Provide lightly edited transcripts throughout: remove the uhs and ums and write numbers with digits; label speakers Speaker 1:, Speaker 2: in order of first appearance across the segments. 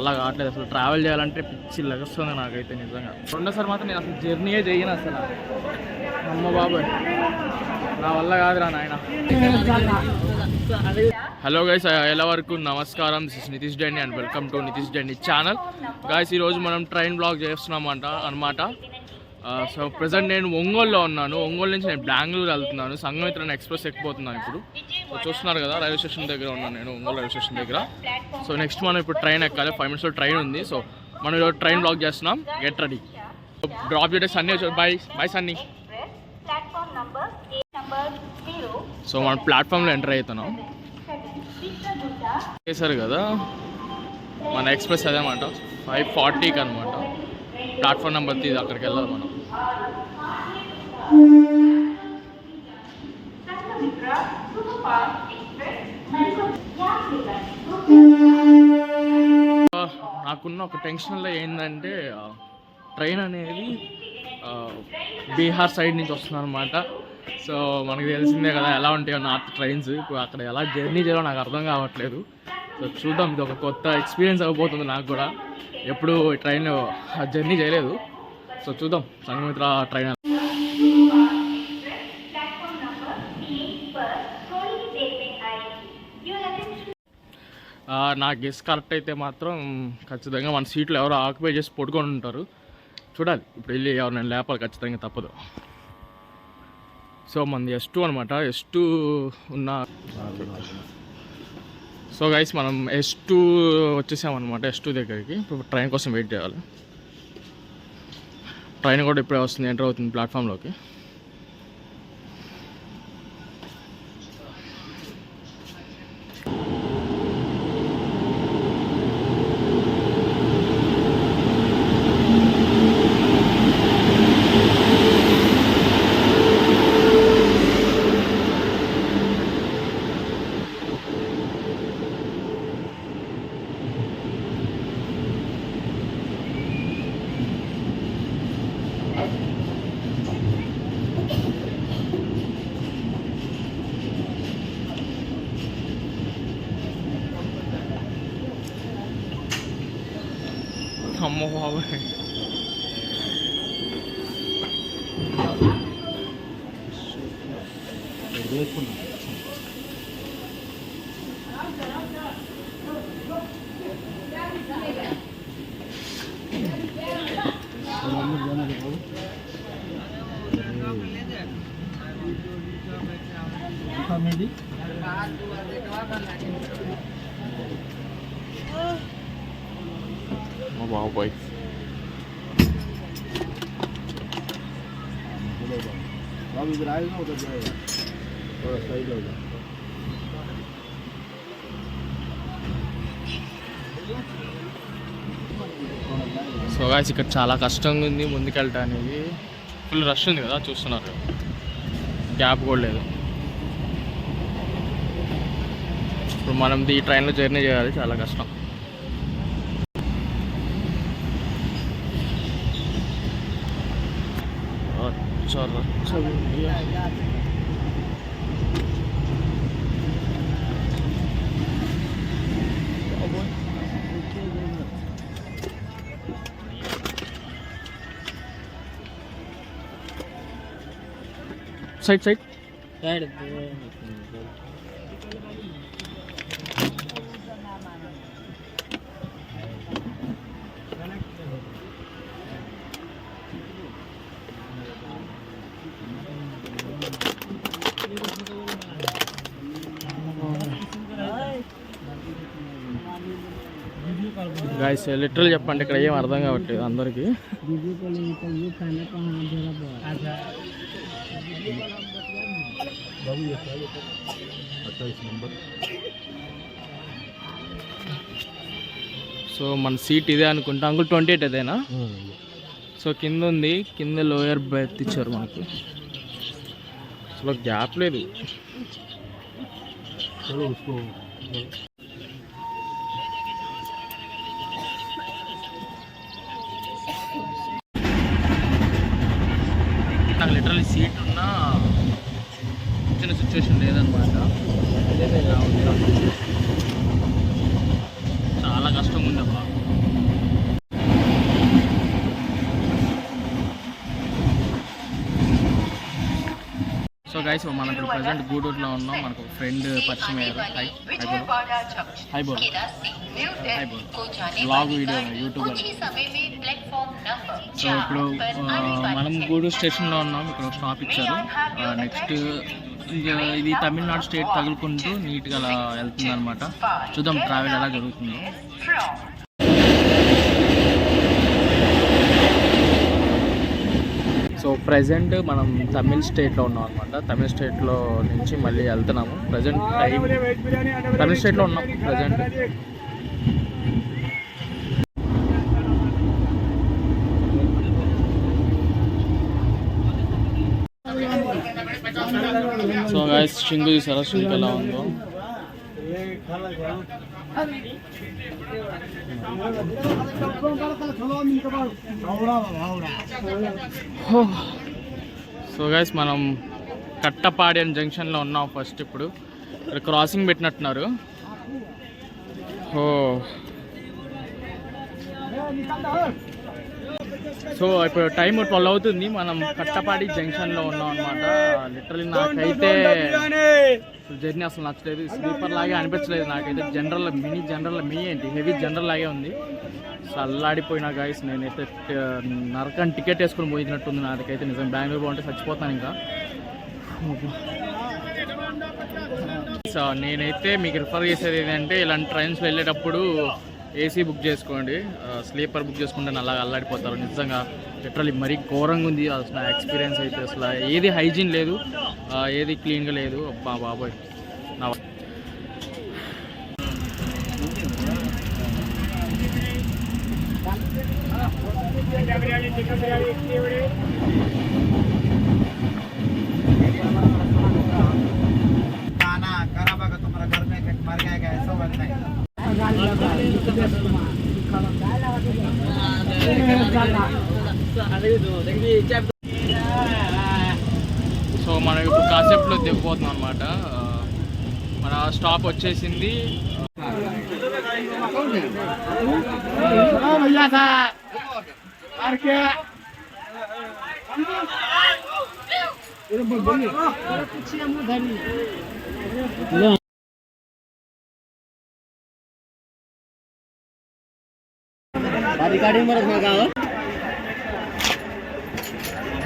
Speaker 1: వల్ల కావట్లేదు అసలు. ట్రావెల్ చేయాలంటే పిచ్చి లెగస్తుంది నాకైతే నిజంగా. రెండోసారి మాత్రం నేను అసలు జర్నీయే చేయను అసలు. అమ్మ బాబాయ్ నా వల్ల కాదురా నాయన. హలో గైస్, ఎలా వరకు నమస్కారం. This is Nitish డెన్నీ and welcome to Nitish డెన్నీ channel. Guys ఈరోజు మనం ట్రైన్ బ్లాగ్ చేస్తున్నాం అనమాట. సో ప్రజెంట్ నేను ఒంగోలులో ఉన్నాను. ఒంగోలు నుంచి నేను బెంగళూరు వెళ్తున్నాను. సంఘమిత్ర ఎక్స్ప్రెస్ ఎక్కిపోతున్నాను ఇప్పుడు. సో చూస్తున్నారు కదా, రైల్వే స్టేషన్ దగ్గర ఉన్నాను నేను, ఒంగోలు రైల్వే స్టేషన్ దగ్గర. సో నెక్స్ట్ మనం ఇప్పుడు ట్రైన్ ఎక్కాలి. 5 minutesలో ట్రైన్ ఉంది. సో మనం ఈరోజు ట్రైన్ బ్లాగ్ చేస్తున్నాం. Get ready. డ్రాప్ చేయడం సన్నీ వచ్చారు. బాయ్ సన్నీ. సో మనం ప్లాట్ఫామ్లో ఎంటర్ అవుతున్నాం. చేశారు కదా మన ఎక్స్ప్రెస్ అదేమాట 5:40కి అనమాట. ప్లాట్ఫామ్ నెంబర్ 3 అక్కడికి వెళ్ళాలి మనం. నాకున్న ఒక టెన్షన్లో ఏంటంటే ట్రైన్ అనేది బీహార్ సైడ్ నుంచి వస్తుంది అనమాట. సో మనకు తెలిసిందే కదా ఎలా ఉంటాయో నార్త్ ట్రైన్స్. ఇప్పుడు అక్కడ ఎలా జర్నీ చేయాలో నాకు అర్థం కావట్లేదు. సో చూద్దాం, ఇది ఒక కొత్త ఎక్స్పీరియన్స్ అయిపోతుంది నాకు కూడా. ఎప్పుడు ట్రైన్ జర్నీ చేయలేదు. సో చూద్దాం సంఘమిత్ర ట్రైన్. నా గెస్ కరెక్ట్ అయితే మాత్రం ఖచ్చితంగా మన సీట్లు ఎవరో ఆక్యుపై చేసి పడుకొని ఉంటారు. చూడాలి, ఇప్పుడు వెళ్ళి ఎవరు నేను లేపాలి ఖచ్చితంగా, తప్పదు. సో మనది S2 అనమాట. S2 ఉన్న సో గైస్ మనం S2 వచ్చేసామన్నమాట. S2 దగ్గరికి ఇప్పుడు ట్రైన్ కోసం వెయిట్ చేయాలి. ట్రైన్ కూడా ఇప్పుడే వస్తుంది, ఎంటర్ అవుతుంది ప్లాట్ఫామ్లోకి. అమ్మ బాబాయ్, బాబాయ్
Speaker 2: इधर आएगा ना उधर जाएगा, थोड़ा साइड हो जाए.
Speaker 1: సో గాయ్స్ ఇక్కడ చాలా కష్టంగా ఉంది ముందుకెళ్ళటానికి. ఫుల్ రష్ ఉంది కదా, చూస్తున్నారు, గ్యాప్ కూడా లేదు. ఇప్పుడు మనం ఈ ట్రైన్లో జర్నీ చేయాలి, చాలా కష్టం. Side side side guys literal చెప్పండి, ఇక్కడ ఏం అర్థం కావట్లేదు అందరికీ. సో మన సీట్ ఇదే అనుకుంటా అంకుల్, 28 అదేనా? సో కింద ఉంది, కింద లోయర్ బెర్త్ ఇచ్చారు మనకు. అసలు గ్యాప్ లేదు. నాకు లిటరల్లీ సీట్ ఉన్నా చిన్న సిచ్యువేషన్ లేదనమాట. చాలా కష్టంగా ఉంది అబ్బా. గైస్ మనం ఇప్పుడు ప్రజెంట్ గూడూరులో ఉన్నాం. మనకు ఒక ఫ్రెండ్ పరిచయం అయ్యారు. హై బోల్ బ్లాగ్ వీడియో యూట్యూబర్. సో ఇప్పుడు మనం గూడూరు స్టేషన్లో ఉన్నాం. ఇక్కడ స్టాప్ ఇచ్చారు. నెక్స్ట్ ఇది తమిళనాడు స్టేట్ తగులుకుంటూ నీట్గా అలా వెళ్తుంది అనమాట. చూద్దాం ట్రావెల్ ఎలా జరుగుతుందో. సో ప్రజెంట్ మనం తమిళ్ స్టేట్లో ఉన్నాం అనమాట. తమిళ్ స్టేట్లో నుంచి మళ్ళీ వెళ్తున్నాము. ప్రజెంట్ టైం తమిళ్ స్టేట్లో ఉన్నాం ప్రజెంట్. సో గాయస్ చింగు చూసారా చింగు ఎలా ఉందో. సో గైస్ మనం కట్టపాడెం జంక్షన్లో ఉన్నాం. ఫస్ట్ ఇప్పుడు ఇక్కడ క్రాసింగ్ పెట్టినట్టున్నారు. సో ఇప్పుడు టైం 12 అవుతుంది. మనం కట్టపాడి జంక్షన్లో ఉన్నాం అనమాట. లిటరలీ నాకైతే జర్నీ అసలు నచ్చలేదు. స్లీపర్ లాగే అనిపించలేదు నాకైతే. జనరల్ మినీ ఏంటి హెవీ జనరల్ లాగే ఉంది. సో అల్లాడిపోయినా గాయస్. నేనైతే నరకని టికెట్ వేసుకొని పోయినట్టుంది నాకైతే. నిజం బెంగళూరు బాగుంటే చచ్చిపోతాను ఇంకా. సో నేనైతే మీకు రిఫర్ చేసేది ఏంటంటే ఇలాంటి ట్రైన్స్లో వెళ్ళేటప్పుడు ఏసీ బుక్ చేసుకోండి. స్లీపర్ బుక్ చేసుకుంటే అలాగ అల్లాడిపోతారు నిజంగా. లిటరలీ మరీ ఘోరంగా ఉంది అసలు ఎక్స్పీరియన్స్ అయితే. అసలు ఏది హైజీన్ లేదు, ఏది క్లీన్గా లేదు. అబ్బా బాబోయ్ నా. సో మనం ఇప్పుడు కాసేపులో దిగిపోతున్నాం అనమాట. మన స్టాప్ వచ్చేసింది.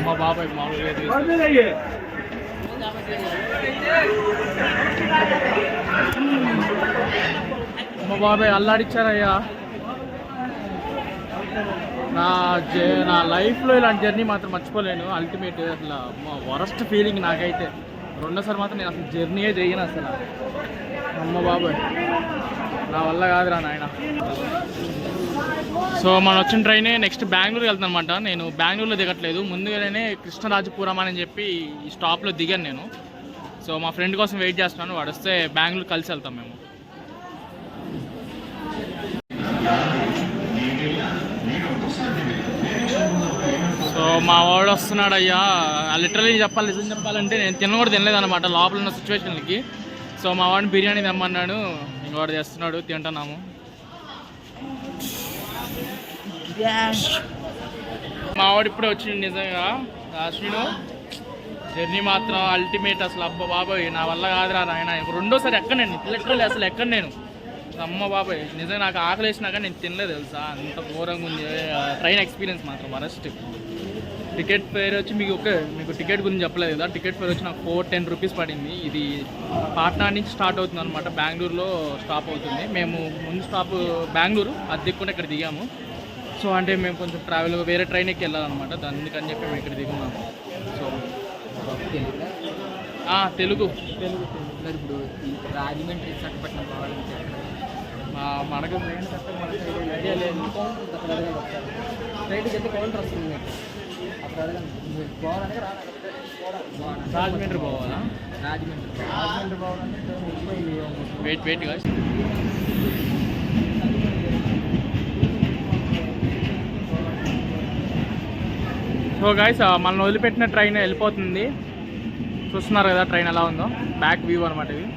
Speaker 1: మా బాబాయ్ మామూలుగా మా బాబాయ్ అల్లాడిచ్చారయ్యా. నా లైఫ్లో ఇలాంటి జర్నీ మాత్రం మర్చిపోలేను. అల్టిమేట్ అసలు వరస్ట్ ఫీలింగ్ నాకైతే. రెండోసారి మాత్రం నేను అసలు జర్నీయే చేయను అసలు. అమ్మ బాబాయ్ నా వల్ల కాదురా నాయన. సో మనం వచ్చిన ట్రైనే నెక్స్ట్ బెంగళూరు వెళ్తాను అనమాట. నేను బెంగళూరులో దిగట్లేదు, ముందుగానే కృష్ణరాజపురం అని చెప్పి ఈ స్టాప్లో దిగాను నేను. సో మా ఫ్రెండ్ కోసం వెయిట్ చేస్తున్నాను. వాడు వస్తే బెంగళూరు కలిసి వెళ్తాం మేము. సో మా వాడు వస్తున్నాడు అయ్యా. లిటరలీ నిజం చెప్పాలంటే నేను కూడా తినలేదు అనమాట లోపల ఉన్న సిచ్యువేషన్కి. సో మా వాడిని బిర్యానీ తెమ్మన్నాడు. ఇంకోటి చేస్తున్నాడు, తింటున్నాము. మా వాడు ఇప్పుడే వచ్చింది నిజంగా. శ్రీను జర్నీ మాత్రం అల్టిమేట్ అసలు. అబ్బా బాబాయ్ నా వల్ల కాదురా నాయన. రెండోసారి ఎక్కడండి లిటరల్లీ అసలు ఎక్కడ నేను. అమ్మ బాబాయ్ నిజంగా నాకు ఆకలి వేసినాక నేను తినలేదు తెలుసా. అంత ఘోరంగా ఉంది ట్రైన్ ఎక్స్పీరియన్స్ మాత్రం వరస్ట్. టికెట్ ఫేర్ వచ్చి మీకు టికెట్ గురించి చెప్పలేదు కదా. టికెట్ ఫేర్ వచ్చి నాకు 410 రూపీస్ పడింది. ఇది పాట్నా నుంచి స్టార్ట్ అవుతుంది అనమాట. బెంగళూరులో స్టాప్ అవుతుంది. మేము ముందు స్టాప్ బెంగళూరు, అది దిక్కుండా ఇక్కడ దిగాము. సో అంటే మేము కొంచెం ట్రావెల్ వేరే ట్రైన్ ఎక్కి వెళ్ళాలన్నమాట. అందుకని చెప్పి మేము ఇక్కడ దిగున్నాము. సో తెలుగు ఇప్పుడు రాజమండ్రి విశాఖపట్నం పోవాలంటే మనకు ట్రైన్ మనకు ఐడియా లేదు. ట్రైన్కి అయితే కౌంటర్ వస్తుంది. పోవాలంటే రాజమండ్రి పోవాలా? రాజమండ్రి పోవాలంటే వెయిట్ గా. సో గైస్ మనం వదిలిపెట్టిన ట్రైన్ వెళ్ళిపోతుంది. చూస్తున్నారు కదా ట్రైన్ ఎలా ఉందో. బ్యాక్ వ్యూ అనమాట ఇది.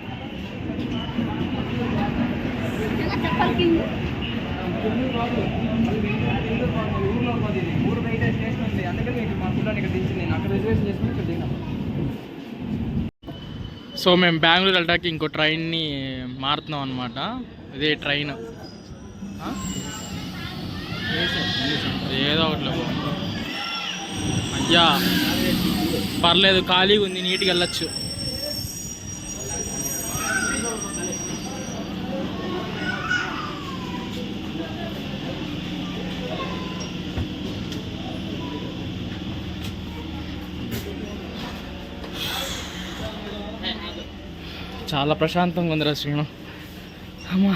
Speaker 1: అందుకని మా పిల్లలు ఇక్కడ దించింది. నేను అక్కడ రిజర్వేషన్ చేసుకుని ఇక్కడ దిగినా. సో మేము బెంగళూరు వెళ్ళడానికి ఇంకో ట్రైన్ని మారుతున్నాం అనమాట. ఇదే ట్రైన్ ఏదో ఒకటి అయ్యా పర్లేదు, ఖాళీగా ఉంది, నీట్గా వెళ్ళచ్చు. చాలా ప్రశాంతంగా ఉందిరా శ్రీను. అమ్మా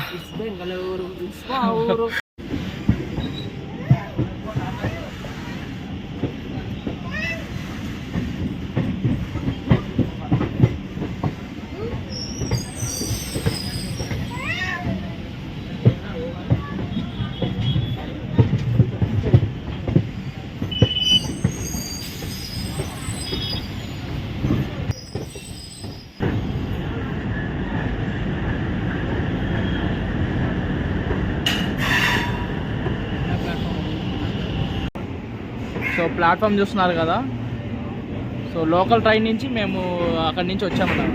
Speaker 1: సో ప్లాట్ఫామ్ చూస్తున్నారు కదా. సో లోకల్ ట్రైన్ నుంచి మేము అక్కడి నుంచి వచ్చామన్నా.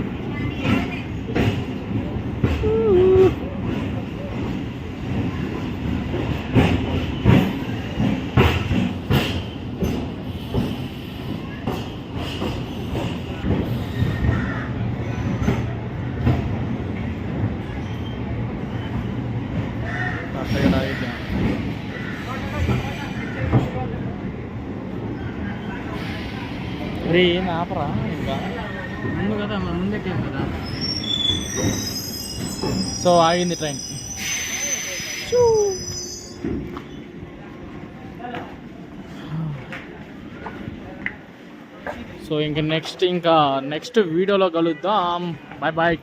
Speaker 1: రే ఆపరా ఇంకా ముందు కదా, ముందుకే కదా. సో ఆగింది ట్రైన్. సో ఇంకా నెక్స్ట్ వీడియోలో కలుద్దాం. Bye bye.